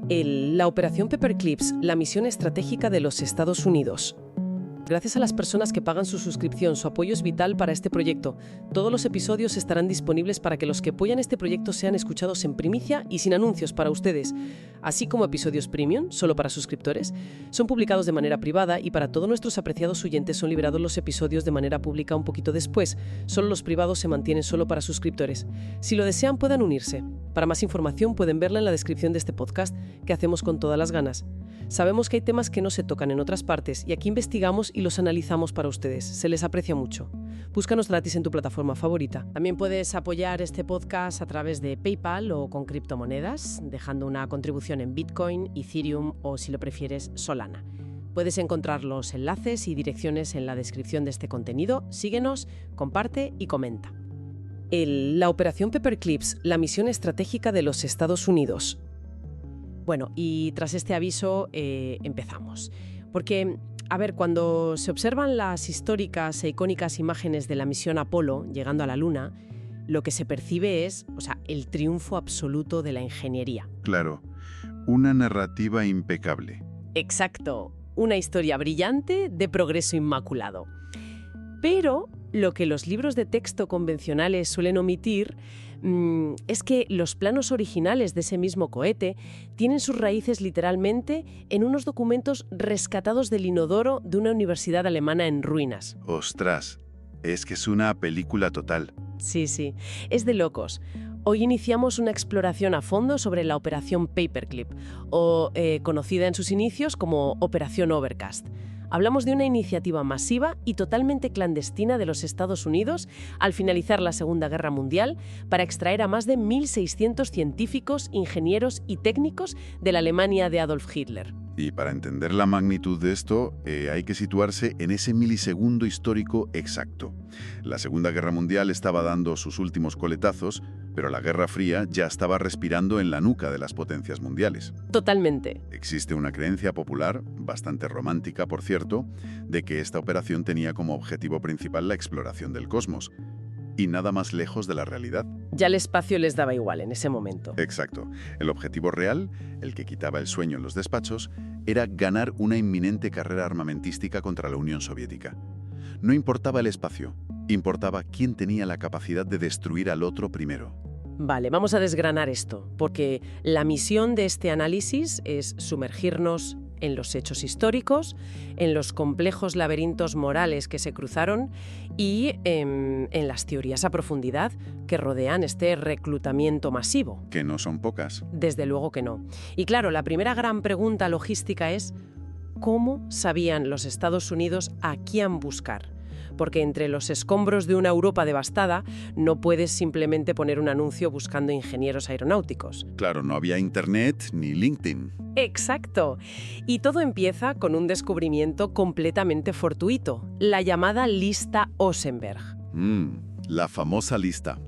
La Operación Paperclips, la misión estratégica de los Estados Unidos. Gracias a las personas que pagan su suscripción, su apoyo es vital para este proyecto. Todos los episodios estarán disponibles para que los que apoyan este proyecto sean escuchados en primicia y sin anuncios para ustedes, así como episodios premium, solo para suscriptores. Son publicados de manera privada y para todos nuestros apreciados oyentes son liberados los episodios de manera pública un poquito después. Solo los privados se mantienen solo para suscriptores. Si lo desean, pueden unirse. Para más información pueden verla en la descripción de este podcast, que hacemos con todas las ganas. Sabemos que hay temas que no se tocan en otras partes y aquí investigamos y los analizamos para ustedes. Se les aprecia mucho. Búscanos gratis en tu plataforma favorita. También puedes apoyar este podcast a través de PayPal o con criptomonedas, dejando una contribución en Bitcoin, Ethereum o, si lo prefieres, Solana. Puedes encontrar los enlaces y direcciones en la descripción de este contenido. Síguenos, comparte y comenta. La Operación Paperclips, la misión estratégica de los Estados Unidos. Bueno, y tras este aviso empezamos. Porque, a ver, cuando se observan las históricas e icónicas imágenes de la misión Apolo llegando a la Luna, lo que se percibe es, el triunfo absoluto de la ingeniería. Claro, una narrativa impecable. Exacto, una historia brillante de progreso inmaculado. Pero lo que los libros de texto convencionales suelen omitir es que los planos originales de ese mismo cohete tienen sus raíces literalmente en unos documentos rescatados del inodoro de una universidad alemana en ruinas. ¡Ostras! Es que es una película total. Sí, es de locos. Hoy iniciamos una exploración a fondo sobre la Operación Paperclip, o conocida en sus inicios como Operación Overcast. Hablamos de una iniciativa masiva y totalmente clandestina de los Estados Unidos al finalizar la Segunda Guerra Mundial para extraer a más de 1.600 científicos, ingenieros y técnicos de la Alemania de Adolf Hitler. Y para entender la magnitud de esto, hay que situarse en ese milisegundo histórico exacto. La Segunda Guerra Mundial estaba dando sus últimos coletazos, pero la Guerra Fría ya estaba respirando en la nuca de las potencias mundiales. Totalmente. Existe una creencia popular, bastante romántica por cierto, de que esta operación tenía como objetivo principal la exploración del cosmos. Y nada más lejos de la realidad. Ya el espacio les daba igual en ese momento. Exacto. El objetivo real, el que quitaba el sueño en los despachos, era ganar una inminente carrera armamentística contra la Unión Soviética. No importaba el espacio, importaba quién tenía la capacidad de destruir al otro primero. Vale, vamos a desgranar esto, porque la misión de este análisis es sumergirnos en los hechos históricos, en los complejos laberintos morales que se cruzaron y en las teorías a profundidad que rodean este reclutamiento masivo. Que no son pocas. Desde luego que no. Y claro, la primera gran pregunta logística es ¿cómo sabían los Estados Unidos a quién buscar? Porque entre los escombros de una Europa devastada no puedes simplemente poner un anuncio buscando ingenieros aeronáuticos. Claro, no había Internet ni LinkedIn. Exacto. Y todo empieza con un descubrimiento completamente fortuito, la llamada lista Osenberg. La famosa lista.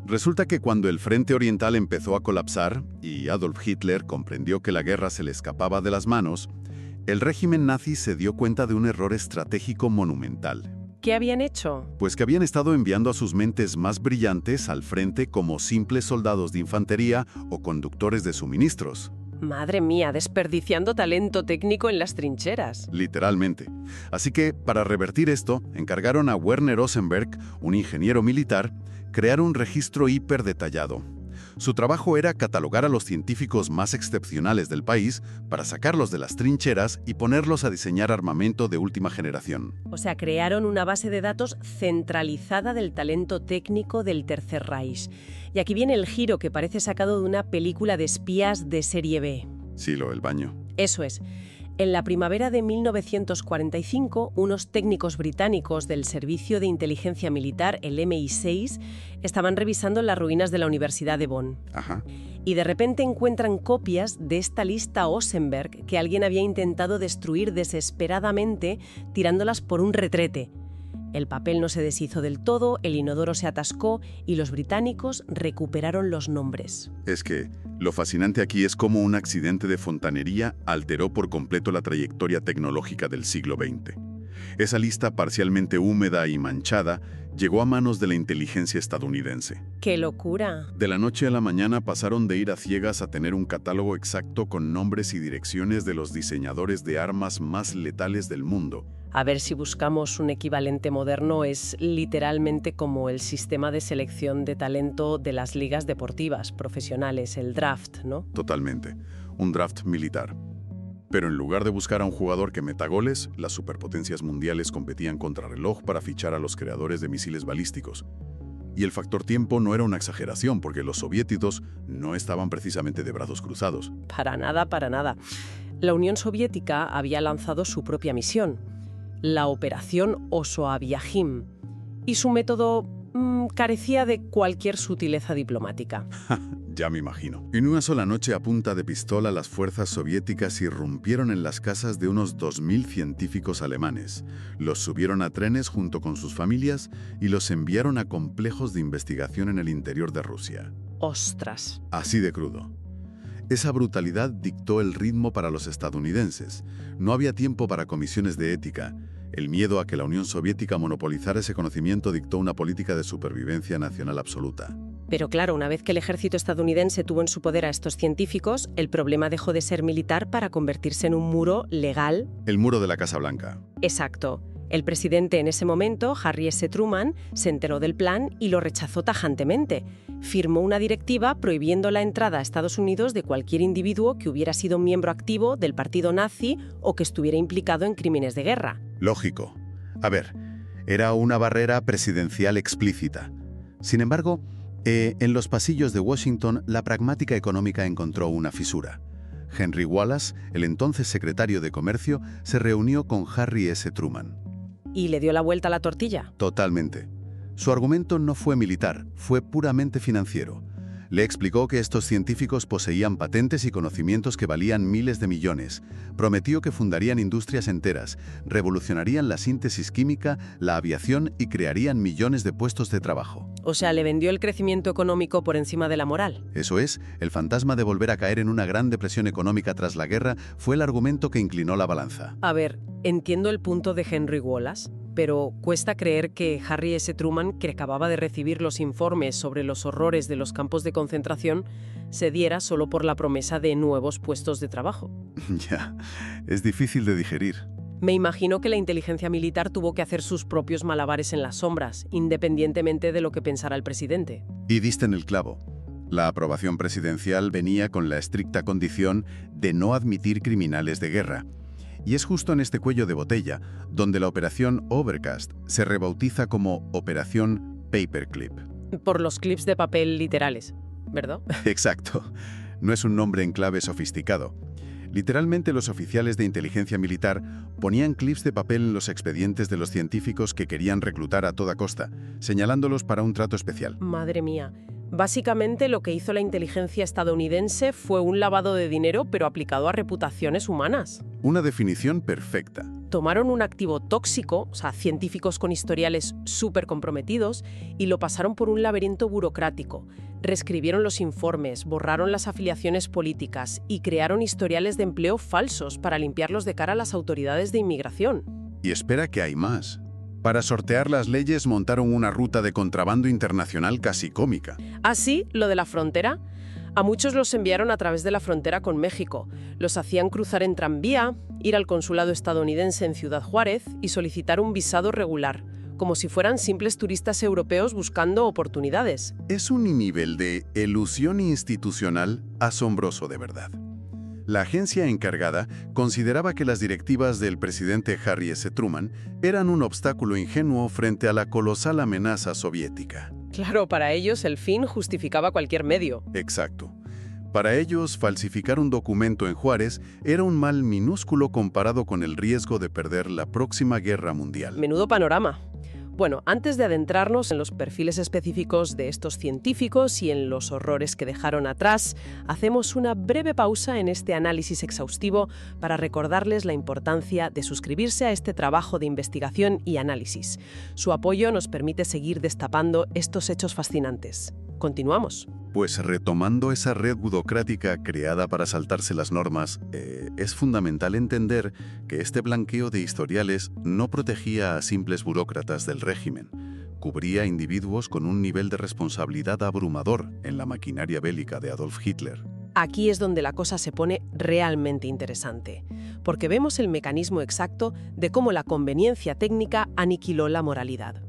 Resulta que cuando el frente oriental empezó a colapsar y Adolf Hitler comprendió que la guerra se le escapaba de las manos, el régimen nazi se dio cuenta de un error estratégico monumental. ¿Qué habían hecho? Pues que habían estado enviando a sus mentes más brillantes al frente como simples soldados de infantería o conductores de suministros. Madre mía, desperdiciando talento técnico en las trincheras. Literalmente. Así que, para revertir esto, encargaron a Werner Osenberg, un ingeniero militar, crear un registro hiper detallado. Su trabajo era catalogar a los científicos más excepcionales del país para sacarlos de las trincheras y ponerlos a diseñar armamento de última generación. O sea, crearon una base de datos centralizada del talento técnico del Tercer Reich. Y aquí viene el giro que parece sacado de una película de espías de serie B. Silo, el baño. Eso es. En la primavera de 1945, unos técnicos británicos del Servicio de Inteligencia Militar, el MI6, estaban revisando las ruinas de la Universidad de Bonn. Ajá. Y de repente encuentran copias de esta lista Osenberg que alguien había intentado destruir desesperadamente tirándolas por un retrete. El papel no se deshizo del todo, el inodoro se atascó y los británicos recuperaron los nombres. Es que lo fascinante aquí es cómo un accidente de fontanería alteró por completo la trayectoria tecnológica del siglo XX. Esa lista parcialmente húmeda y manchada llegó a manos de la inteligencia estadounidense. ¡Qué locura! De la noche a la mañana pasaron de ir a ciegas a tener un catálogo exacto con nombres y direcciones de los diseñadores de armas más letales del mundo. A ver si buscamos un equivalente moderno, es literalmente como el sistema de selección de talento de las ligas deportivas profesionales, el draft, ¿no? Totalmente. Un draft militar. Pero en lugar de buscar a un jugador que meta goles, las superpotencias mundiales competían contra reloj para fichar a los creadores de misiles balísticos. Y el factor tiempo no era una exageración, porque los soviéticos no estaban precisamente de brazos cruzados. Para nada, para nada. La Unión Soviética había lanzado su propia misión, la Operación Oso-Aviajim, y su método carecía de cualquier sutileza diplomática. Ya me imagino. En una sola noche a punta de pistola, las fuerzas soviéticas irrumpieron en las casas de unos 2.000 científicos alemanes. Los subieron a trenes junto con sus familias y los enviaron a complejos de investigación en el interior de Rusia. ¡Ostras! Así de crudo. Esa brutalidad dictó el ritmo para los estadounidenses. No había tiempo para comisiones de ética. El miedo a que la Unión Soviética monopolizara ese conocimiento dictó una política de supervivencia nacional absoluta. Pero claro, una vez que el ejército estadounidense tuvo en su poder a estos científicos, el problema dejó de ser militar para convertirse en un muro legal. El muro de la Casa Blanca. Exacto. El presidente en ese momento, Harry S. Truman, se enteró del plan y lo rechazó tajantemente. Firmó una directiva prohibiendo la entrada a Estados Unidos de cualquier individuo que hubiera sido miembro activo del partido nazi o que estuviera implicado en crímenes de guerra. Lógico. A ver, era una barrera presidencial explícita. Sin embargo, en los pasillos de Washington, la pragmática económica encontró una fisura. Henry Wallace, el entonces secretario de Comercio, se reunió con Harry S. Truman. ¿Y le dio la vuelta a la tortilla? Totalmente. Su argumento no fue militar, fue puramente financiero. Le explicó que estos científicos poseían patentes y conocimientos que valían miles de millones. Prometió que fundarían industrias enteras, revolucionarían la síntesis química, la aviación y crearían millones de puestos de trabajo. O sea, le vendió el crecimiento económico por encima de la moral. Eso es, el fantasma de volver a caer en una gran depresión económica tras la guerra fue el argumento que inclinó la balanza. A ver, entiendo el punto de Henry Wallace, pero cuesta creer que Harry S. Truman, que acababa de recibir los informes sobre los horrores de los campos de concentración, cediera solo por la promesa de nuevos puestos de trabajo. Ya, es difícil de digerir. Me imagino que la inteligencia militar tuvo que hacer sus propios malabares en las sombras, independientemente de lo que pensara el presidente. Y diste en el clavo. La aprobación presidencial venía con la estricta condición de no admitir criminales de guerra. Y es justo en este cuello de botella donde la operación Overcast se rebautiza como Operación Paperclip. Por los clips de papel literales, ¿verdad? Exacto. No es un nombre en clave sofisticado. Literalmente, los oficiales de inteligencia militar ponían clips de papel en los expedientes de los científicos que querían reclutar a toda costa, señalándolos para un trato especial. Madre mía. Básicamente, lo que hizo la inteligencia estadounidense fue un lavado de dinero, pero aplicado a reputaciones humanas. Una definición perfecta. Tomaron un activo tóxico, o sea, científicos con historiales súper comprometidos, y lo pasaron por un laberinto burocrático. Reescribieron los informes, borraron las afiliaciones políticas y crearon historiales de empleo falsos para limpiarlos de cara a las autoridades de inmigración. Y espera que hay más. Para sortear las leyes montaron una ruta de contrabando internacional casi cómica. Así, lo de la frontera. A muchos los enviaron a través de la frontera con México. Los hacían cruzar en tranvía, ir al consulado estadounidense en Ciudad Juárez y solicitar un visado regular, como si fueran simples turistas europeos buscando oportunidades. Es un nivel de elusión institucional asombroso de verdad. La agencia encargada consideraba que las directivas del presidente Harry S. Truman eran un obstáculo ingenuo frente a la colosal amenaza soviética. Claro, para ellos el fin justificaba cualquier medio. Exacto. Para ellos, falsificar un documento en Juárez era un mal minúsculo comparado con el riesgo de perder la próxima guerra mundial. Menudo panorama. Bueno, antes de adentrarnos en los perfiles específicos de estos científicos y en los horrores que dejaron atrás, hacemos una breve pausa en este análisis exhaustivo para recordarles la importancia de suscribirse a este trabajo de investigación y análisis. Su apoyo nos permite seguir destapando estos hechos fascinantes. Continuamos. Pues retomando esa red burocrática creada para saltarse las normas, es fundamental entender que este blanqueo de historiales no protegía a simples burócratas del régimen. descubría individuos con un nivel de responsabilidad abrumador en la maquinaria bélica de Adolf Hitler. Aquí es donde la cosa se pone realmente interesante, porque vemos el mecanismo exacto de cómo la conveniencia técnica aniquiló la moralidad.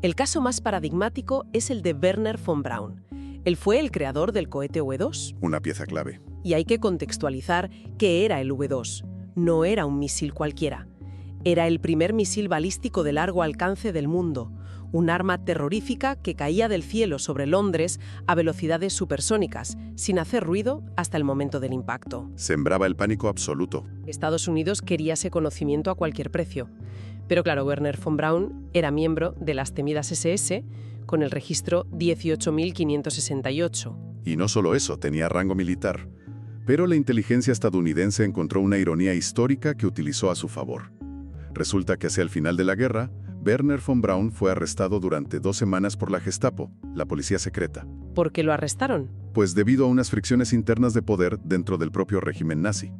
El caso más paradigmático es el de Wernher von Braun. Él fue el creador del cohete V2. Una pieza clave. Y hay que contextualizar qué era el V2. No era un misil cualquiera. Era el primer misil balístico de largo alcance del mundo, un arma terrorífica que caía del cielo sobre Londres a velocidades supersónicas, sin hacer ruido hasta el momento del impacto. Sembraba el pánico absoluto. Estados Unidos quería ese conocimiento a cualquier precio. Pero claro, Wernher von Braun era miembro de las temidas SS con el registro 18.568. Y no solo eso, tenía rango militar. Pero la inteligencia estadounidense encontró una ironía histórica que utilizó a su favor. Resulta que hacia el final de la guerra, Wernher von Braun fue arrestado durante 2 semanas por la Gestapo, la policía secreta. ¿Por qué lo arrestaron? Pues debido a unas fricciones internas de poder dentro del propio régimen nazi.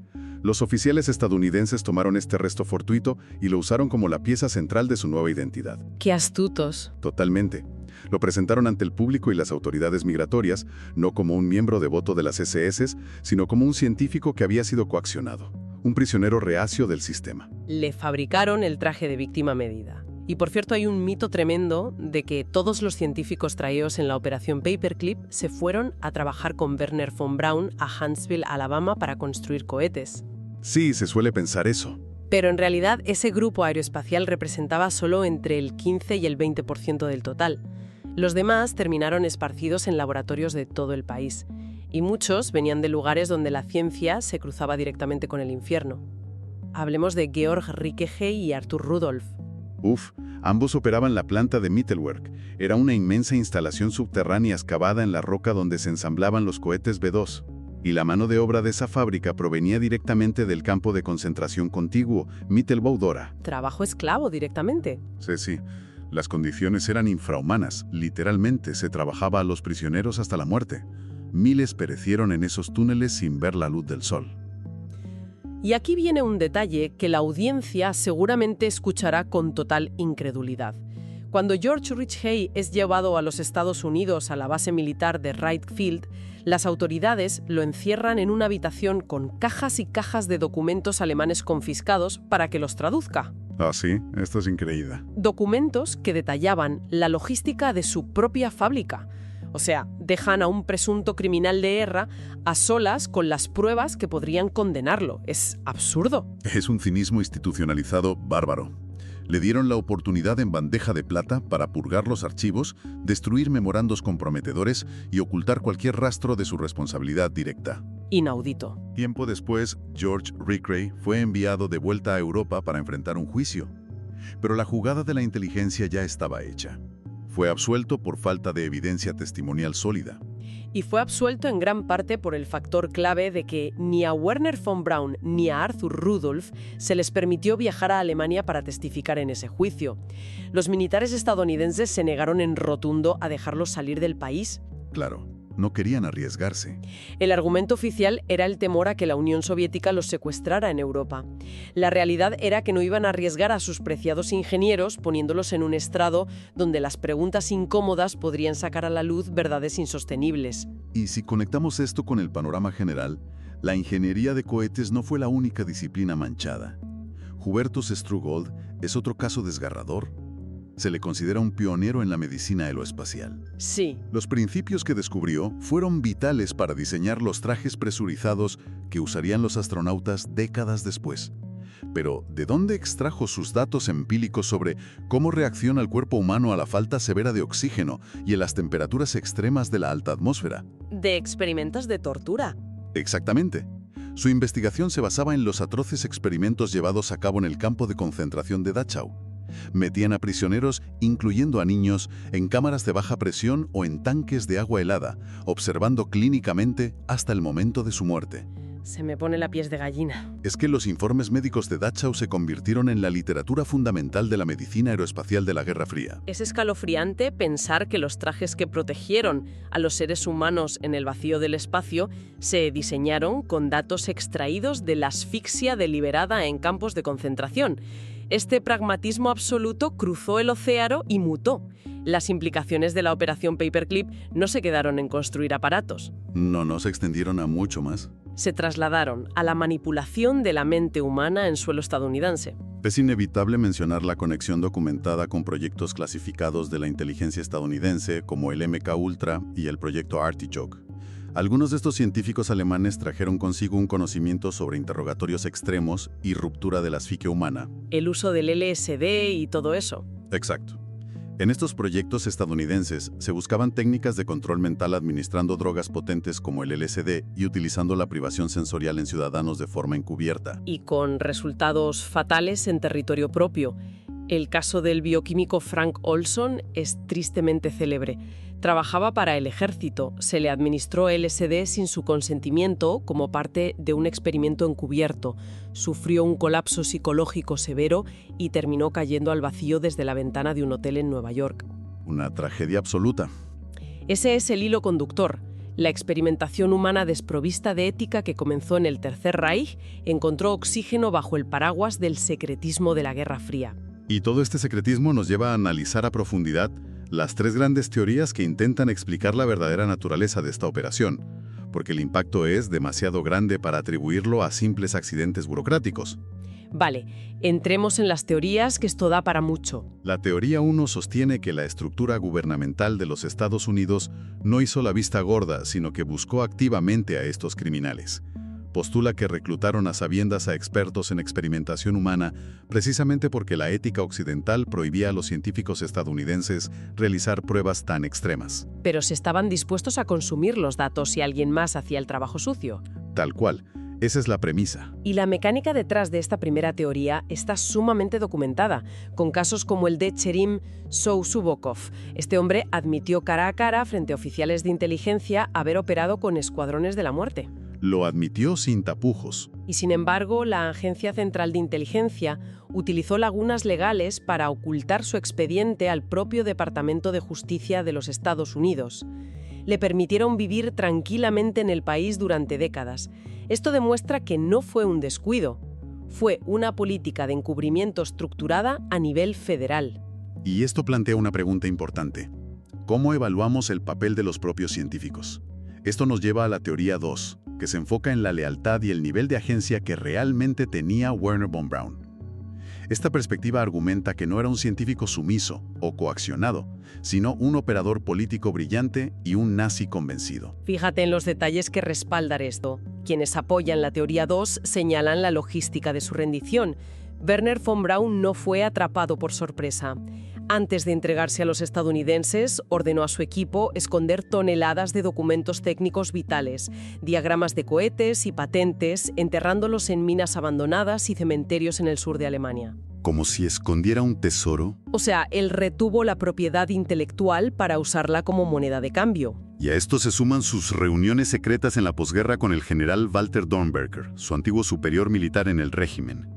Los oficiales estadounidenses tomaron este arresto fortuito y lo usaron como la pieza central de su nueva identidad. ¡Qué astutos! Totalmente. Lo presentaron ante el público y las autoridades migratorias, no como un miembro devoto de las SS, sino como un científico que había sido coaccionado, un prisionero reacio del sistema. Le fabricaron el traje de víctima a medida. Y por cierto, hay un mito tremendo de que todos los científicos traídos en la operación Paperclip se fueron a trabajar con Wernher von Braun a Huntsville, Alabama, para construir cohetes. Sí, se suele pensar eso. Pero en realidad ese grupo aeroespacial representaba solo entre el 15 y el 20% del total. Los demás terminaron esparcidos en laboratorios de todo el país. Y muchos venían de lugares donde la ciencia se cruzaba directamente con el infierno. Hablemos de Georg Rickegey y Arthur Rudolph. Ambos operaban la planta de Mittelwerk. Era una inmensa instalación subterránea excavada en la roca donde se ensamblaban los cohetes V2. Y la mano de obra de esa fábrica provenía directamente del campo de concentración contiguo, Mittelbau-Dora. Trabajo esclavo directamente. Sí. Las condiciones eran infrahumanas. Literalmente se trabajaba a los prisioneros hasta la muerte. Miles perecieron en esos túneles sin ver la luz del sol. Y aquí viene un detalle que la audiencia seguramente escuchará con total incredulidad. Cuando George Rickegey es llevado a los Estados Unidos a la base militar de Wright Field, las autoridades lo encierran en una habitación con cajas y cajas de documentos alemanes confiscados para que los traduzca. Ah, sí, esto es increíble. Documentos que detallaban la logística de su propia fábrica. O sea, dejan a un presunto criminal de guerra a solas con las pruebas que podrían condenarlo. Es absurdo. Es un cinismo institucionalizado bárbaro. Le dieron la oportunidad en bandeja de plata para purgar los archivos, destruir memorandos comprometedores y ocultar cualquier rastro de su responsabilidad directa. Inaudito. Tiempo después, George Rickegey fue enviado de vuelta a Europa para enfrentar un juicio. Pero la jugada de la inteligencia ya estaba hecha. Fue absuelto por falta de evidencia testimonial sólida. Y fue absuelto en gran parte por el factor clave de que ni a Wernher von Braun ni a Arthur Rudolph se les permitió viajar a Alemania para testificar en ese juicio. Los militares estadounidenses se negaron en rotundo a dejarlos salir del país. Claro, no querían arriesgarse. El argumento oficial era el temor a que la Unión Soviética los secuestrara en Europa. La realidad era que no iban a arriesgar a sus preciados ingenieros poniéndolos en un estrado donde las preguntas incómodas podrían sacar a la luz verdades insostenibles. Y si conectamos esto con el panorama general, la ingeniería de cohetes no fue la única disciplina manchada. Hubertus Strugold es otro caso desgarrador. Se le considera un pionero en la medicina aeroespacial. Sí. Los principios que descubrió fueron vitales para diseñar los trajes presurizados que usarían los astronautas décadas después. Pero, ¿de dónde extrajo sus datos empíricos sobre cómo reacciona el cuerpo humano a la falta severa de oxígeno y en las temperaturas extremas de la alta atmósfera? De experimentos de tortura. Exactamente. Su investigación se basaba en los atroces experimentos llevados a cabo en el campo de concentración de Dachau. Metían a prisioneros, incluyendo a niños, en cámaras de baja presión o en tanques de agua helada, observando clínicamente hasta el momento de su muerte. Se me pone la piel de gallina. Es que los informes médicos de Dachau se convirtieron en la literatura fundamental de la medicina aeroespacial de la Guerra Fría. Es escalofriante pensar que los trajes que protegieron a los seres humanos en el vacío del espacio se diseñaron con datos extraídos de la asfixia deliberada en campos de concentración. Este pragmatismo absoluto cruzó el océano y mutó. Las implicaciones de la operación Paperclip no se quedaron en construir aparatos. No se extendieron a mucho más. Se trasladaron a la manipulación de la mente humana en suelo estadounidense. Es inevitable mencionar la conexión documentada con proyectos clasificados de la inteligencia estadounidense como el MK Ultra y el proyecto Artichoke. Algunos de estos científicos alemanes trajeron consigo un conocimiento sobre interrogatorios extremos y ruptura de la psique humana. El uso del LSD y todo eso. Exacto. En estos proyectos estadounidenses se buscaban técnicas de control mental administrando drogas potentes como el LSD y utilizando la privación sensorial en ciudadanos de forma encubierta. Y con resultados fatales en territorio propio. El caso del bioquímico Frank Olson es tristemente célebre. Trabajaba para el ejército, se le administró LSD sin su consentimiento como parte de un experimento encubierto. Sufrió un colapso psicológico severo y terminó cayendo al vacío desde la ventana de un hotel en Nueva York. Una tragedia absoluta. Ese es el hilo conductor. La experimentación humana desprovista de ética que comenzó en el Tercer Reich encontró oxígeno bajo el paraguas del secretismo de la Guerra Fría. Y todo este secretismo nos lleva a analizar a profundidad las tres grandes teorías que intentan explicar la verdadera naturaleza de esta operación, porque el impacto es demasiado grande para atribuirlo a simples accidentes burocráticos. Vale, entremos en las teorías, que esto da para mucho. La teoría 1 sostiene que la estructura gubernamental de los Estados Unidos no hizo la vista gorda, sino que buscó activamente a estos criminales. Postula que reclutaron a sabiendas a expertos en experimentación humana precisamente porque la ética occidental prohibía a los científicos estadounidenses realizar pruebas tan extremas. Pero se estaban dispuestos a consumir los datos si alguien más hacía el trabajo sucio. Tal cual. Esa es la premisa. Y la mecánica detrás de esta primera teoría está sumamente documentada, con casos como el de Cherim Sousubokov. Este hombre admitió cara a cara frente a oficiales de inteligencia haber operado con escuadrones de la muerte. Lo admitió sin tapujos. Y sin embargo, la Agencia Central de Inteligencia utilizó lagunas legales para ocultar su expediente al propio Departamento de Justicia de los Estados Unidos. Le permitieron vivir tranquilamente en el país durante décadas. Esto demuestra que no fue un descuido, fue una política de encubrimiento estructurada a nivel federal. Y esto plantea una pregunta importante. ¿Cómo evaluamos el papel de los propios científicos? Esto nos lleva a la teoría 2, que se enfoca en la lealtad y el nivel de agencia que realmente tenía Wernher von Braun. Esta perspectiva argumenta que no era un científico sumiso o coaccionado, sino un operador político brillante y un nazi convencido. Fíjate en los detalles que respaldan esto. Quienes apoyan la teoría 2 señalan la logística de su rendición. Wernher von Braun no fue atrapado por sorpresa. Antes de entregarse a los estadounidenses, ordenó a su equipo esconder toneladas de documentos técnicos vitales, diagramas de cohetes y patentes, enterrándolos en minas abandonadas y cementerios en el sur de Alemania. ¿Como si escondiera un tesoro? O sea, él retuvo la propiedad intelectual para usarla como moneda de cambio. Y a esto se suman sus reuniones secretas en la posguerra con el general Walter Dornberger, su antiguo superior militar en el régimen.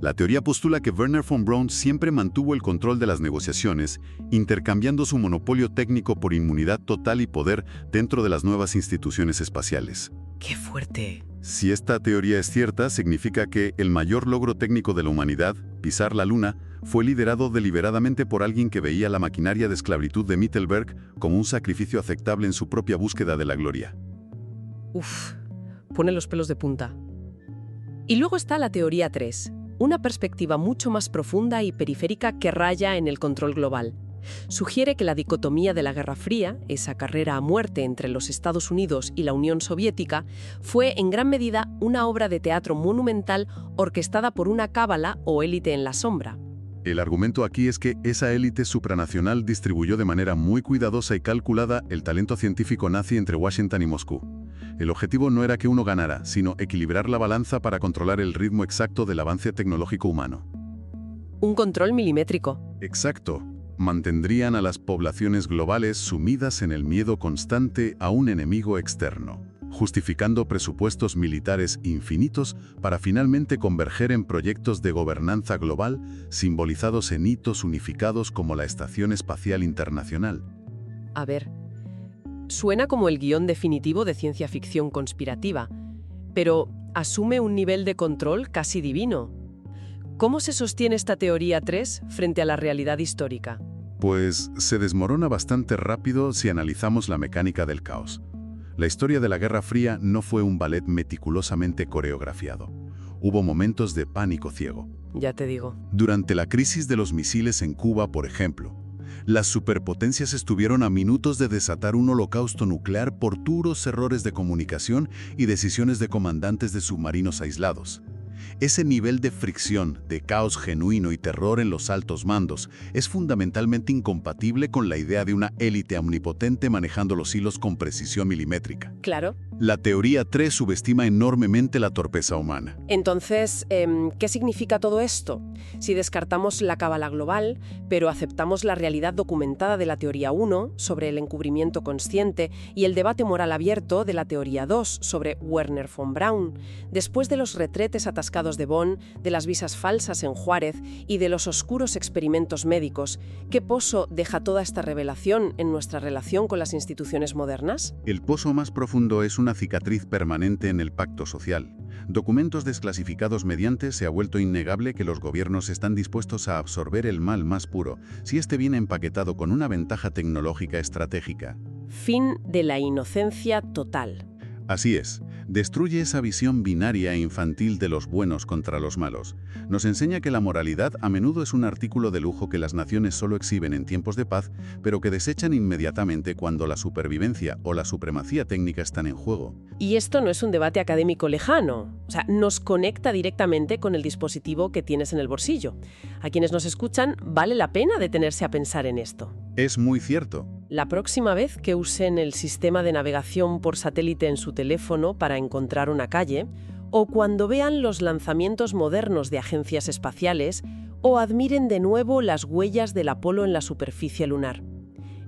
La teoría postula que Wernher von Braun siempre mantuvo el control de las negociaciones, intercambiando su monopolio técnico por inmunidad total y poder dentro de las nuevas instituciones espaciales. ¡Qué fuerte! Si esta teoría es cierta, significa que el mayor logro técnico de la humanidad, pisar la Luna, fue liderado deliberadamente por alguien que veía la maquinaria de esclavitud de Mittelberg como un sacrificio aceptable en su propia búsqueda de la gloria. Uf, pone los pelos de punta. Y luego está la teoría 3. Una perspectiva mucho más profunda y periférica que raya en el control global. Sugiere que la dicotomía de la Guerra Fría, esa carrera a muerte entre los Estados Unidos y la Unión Soviética, fue en gran medida una obra de teatro monumental orquestada por una cábala o élite en la sombra. El argumento aquí es que esa élite supranacional distribuyó de manera muy cuidadosa y calculada el talento científico nazi entre Washington y Moscú. El objetivo no era que uno ganara, sino equilibrar la balanza para controlar el ritmo exacto del avance tecnológico humano. Un control milimétrico. Exacto. Mantendrían a las poblaciones globales sumidas en el miedo constante a un enemigo externo, justificando presupuestos militares infinitos para finalmente converger en proyectos de gobernanza global simbolizados en hitos unificados como la Estación Espacial Internacional. A ver, suena como el guión definitivo de ciencia ficción conspirativa, pero asume un nivel de control casi divino. ¿Cómo se sostiene esta teoría 3 frente a la realidad histórica? Pues se desmorona bastante rápido si analizamos la mecánica del caos. La historia de la Guerra Fría no fue un ballet meticulosamente coreografiado. Hubo momentos de pánico ciego. Ya te digo. Durante la crisis de los misiles en Cuba, por ejemplo, las superpotencias estuvieron a minutos de desatar un holocausto nuclear por duros errores de comunicación y decisiones de comandantes de submarinos aislados. Ese nivel de fricción, de caos genuino y terror en los altos mandos es fundamentalmente incompatible con la idea de una élite omnipotente manejando los hilos con precisión milimétrica. Claro. La teoría 3 subestima enormemente la torpeza humana. Entonces, ¿qué significa todo esto? Si descartamos la cábala global, pero aceptamos la realidad documentada de la teoría 1 sobre el encubrimiento consciente y el debate moral abierto de la teoría 2 sobre Wernher von Braun, después de los retretes atascados de Bonn, de las visas falsas en Juárez y de los oscuros experimentos médicos, ¿qué pozo deja toda esta revelación en nuestra relación con las instituciones modernas? El pozo más profundo es una cicatriz permanente en el pacto social. Documentos desclasificados mediante se ha vuelto innegable que los gobiernos están dispuestos a absorber el mal más puro, si este viene empaquetado con una ventaja tecnológica estratégica. Fin de la inocencia total. Así es, destruye esa visión binaria e infantil de los buenos contra los malos. Nos enseña que la moralidad a menudo es un artículo de lujo que las naciones solo exhiben en tiempos de paz, pero que desechan inmediatamente cuando la supervivencia o la supremacía técnica están en juego. Y esto no es un debate académico lejano, nos conecta directamente con el dispositivo que tienes en el bolsillo. A quienes nos escuchan, vale la pena detenerse a pensar en esto. Es muy cierto. La próxima vez que usen el sistema de navegación por satélite en su teléfono para encontrar una calle, o cuando vean los lanzamientos modernos de agencias espaciales, o admiren de nuevo las huellas del Apolo en la superficie lunar.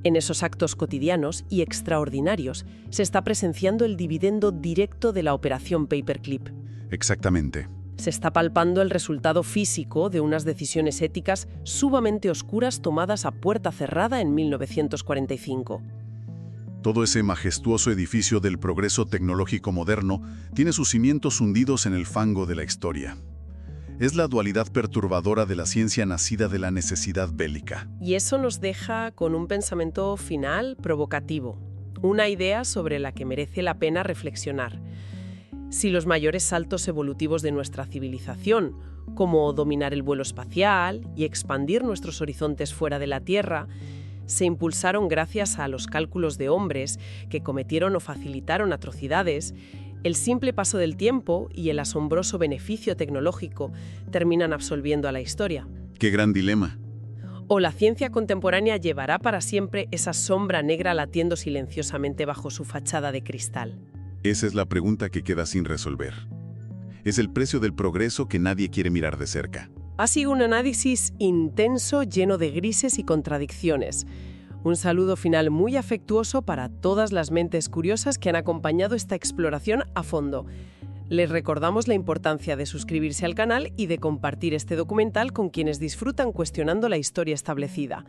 En esos actos cotidianos y extraordinarios se está presenciando el dividendo directo de la operación Paperclip. Exactamente. Se está palpando el resultado físico de unas decisiones éticas sumamente oscuras tomadas a puerta cerrada en 1945. Todo ese majestuoso edificio del progreso tecnológico moderno tiene sus cimientos hundidos en el fango de la historia. Es la dualidad perturbadora de la ciencia nacida de la necesidad bélica. Y eso nos deja con un pensamiento final provocativo, una idea sobre la que merece la pena reflexionar. Si los mayores saltos evolutivos de nuestra civilización, como dominar el vuelo espacial y expandir nuestros horizontes fuera de la Tierra, se impulsaron gracias a los cálculos de hombres que cometieron o facilitaron atrocidades, el simple paso del tiempo y el asombroso beneficio tecnológico terminan absolviendo a la historia. ¡Qué gran dilema! ¿O la ciencia contemporánea llevará para siempre esa sombra negra latiendo silenciosamente bajo su fachada de cristal? Esa es la pregunta que queda sin resolver. Es el precio del progreso que nadie quiere mirar de cerca. Ha sido un análisis intenso, lleno de grises y contradicciones. Un saludo final muy afectuoso para todas las mentes curiosas que han acompañado esta exploración a fondo. Les recordamos la importancia de suscribirse al canal y de compartir este documental con quienes disfrutan cuestionando la historia establecida.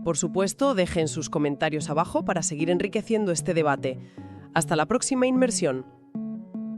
Por supuesto, dejen sus comentarios abajo para seguir enriqueciendo este debate. Hasta la próxima inmersión.